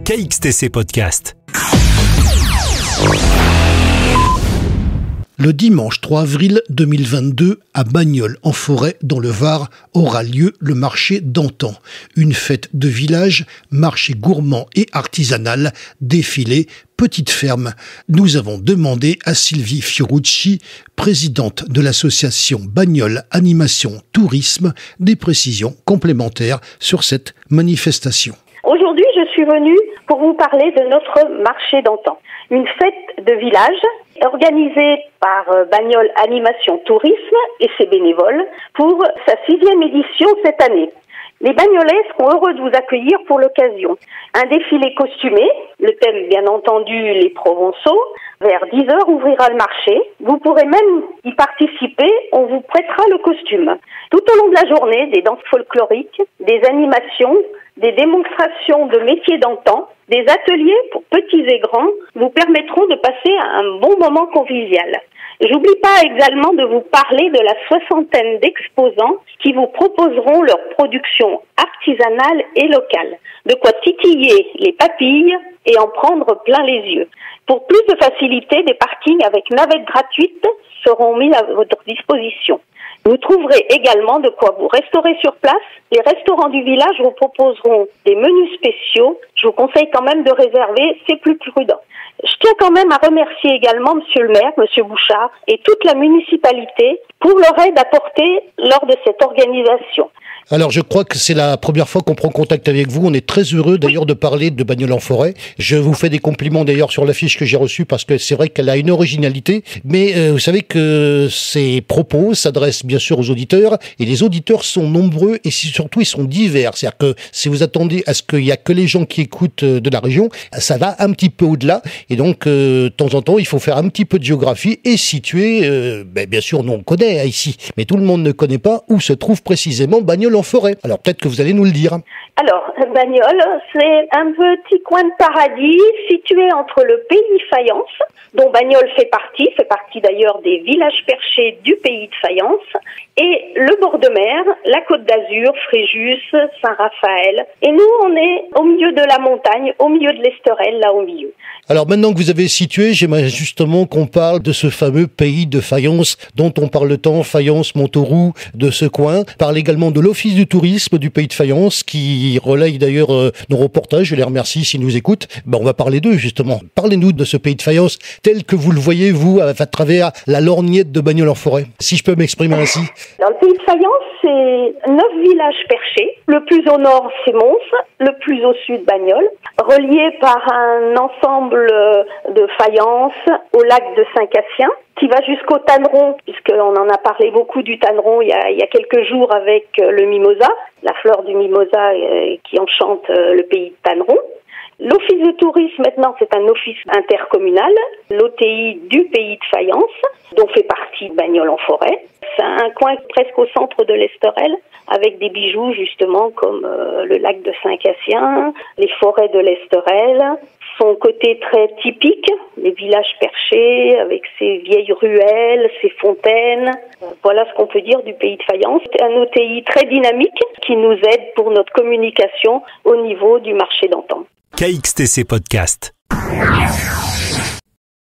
KXTC Podcast. Le dimanche 3 avril 2022, à Bagnols-en-Forêt, dans le Var, aura lieu le marché d'antan. Une fête de village, marché gourmand et artisanal, défilé, petite ferme. Nous avons demandé à Sylvie Fiorucci, présidente de l'association Bagnols Animation Tourisme, des précisions complémentaires sur cette manifestation. Aujourd'hui, je suis venue pour vous parler de notre marché d'antan. Une fête de village organisée par Bagnols Animation Tourisme et ses bénévoles pour sa 6e édition cette année. Les Bagnolais seront heureux de vous accueillir pour l'occasion. Un défilé costumé, le thème bien entendu les Provençaux. Vers 10h ouvrira le marché. Vous pourrez même y participer, on vous prêtera le costume. Tout au long de la journée, des danses folkloriques, des animations, des démonstrations de métiers d'antan, des ateliers pour petits et grands vous permettront de passer un bon moment convivial. J'oublie pas également de vous parler de la 60aine d'exposants qui vous proposeront leur production artisanale et locale. De quoi titiller les papilles et en prendre plein les yeux. Pour plus de facilité, des parkings avec navettes gratuites seront mis à votre disposition. Vous trouverez également de quoi vous restaurer sur place. Les restaurants du village vous proposeront des menus spéciaux. Je vous conseille quand même de réserver, c'est plus prudent. Je tiens quand même à remercier également Monsieur le maire, Monsieur Bouchard et toute la municipalité pour leur aide apportée lors de cette organisation. Alors je crois que c'est la première fois qu'on prend contact avec vous. On est très heureux d'ailleurs de parler de Bagnols-en-Forêt. Je vous fais des compliments d'ailleurs sur l'affiche que j'ai reçue parce que c'est vrai qu'elle a une originalité. Mais vous savez que ces propos s'adressent bien sûr aux auditeurs et les auditeurs sont nombreux et surtout ils sont divers. C'est-à-dire que si vous attendez à ce qu'il y a que les gens qui écoutent de la région, ça va un petit peu au-delà. Et donc de temps en temps il faut faire un petit peu de géographie et situer. Bien sûr nous on connaît ici, mais tout le monde ne connaît pas où se trouve précisément Bagnols-en-Forêt. Alors peut-être que vous allez nous le dire. Alors, Bagnols, c'est un petit coin de paradis situé entre le pays Fayence, dont Bagnols fait partie d'ailleurs des villages perchés du pays de Fayence, et le bord de mer, la Côte d'Azur, Fréjus, Saint-Raphaël. Et nous, on est au milieu de la montagne, au milieu de l'Esterel, là au milieu. Alors maintenant que vous avez situé, j'aimerais justement qu'on parle de ce fameux pays de Fayence dont on parle tant, Fayence, Montauroux, de ce coin. On parle également de l'Office du tourisme du pays de Fayence qui relaye d'ailleurs nos reportages. Je les remercie s'ils nous écoutent. On va parler d'eux justement. Parlez-nous de ce pays de Fayence tel que vous le voyez vous à travers la lorgnette de Bagnols-en-Forêt. Si je peux m'exprimer ainsi. Dans le pays de Fayence, c'est 9 villages perchés. Le plus au nord, c'est Mons, le plus au sud, Bagnols, reliés par un ensemble de faïences au lac de Saint-Cassien, qui va jusqu'au Tanneron, puisqu'on en a parlé beaucoup du Tanneron il y a quelques jours avec le mimosa, la fleur du mimosa qui enchante le pays de Tanneron. L'office de tourisme, maintenant, c'est un office intercommunal, l'OTI du pays de Fayence, dont fait partie Bagnols-en-Forêt. C'est un coin presque au centre de l'Esterel, avec des bijoux, justement, comme le lac de Saint-Cassien, les forêts de l'Esterel. Son côté très typique, les villages perchés, avec ses vieilles ruelles, ses fontaines. Voilà ce qu'on peut dire du pays de Fayence. C'est un OTI très dynamique qui nous aide pour notre communication au niveau du marché d'antan. KXTC Podcast.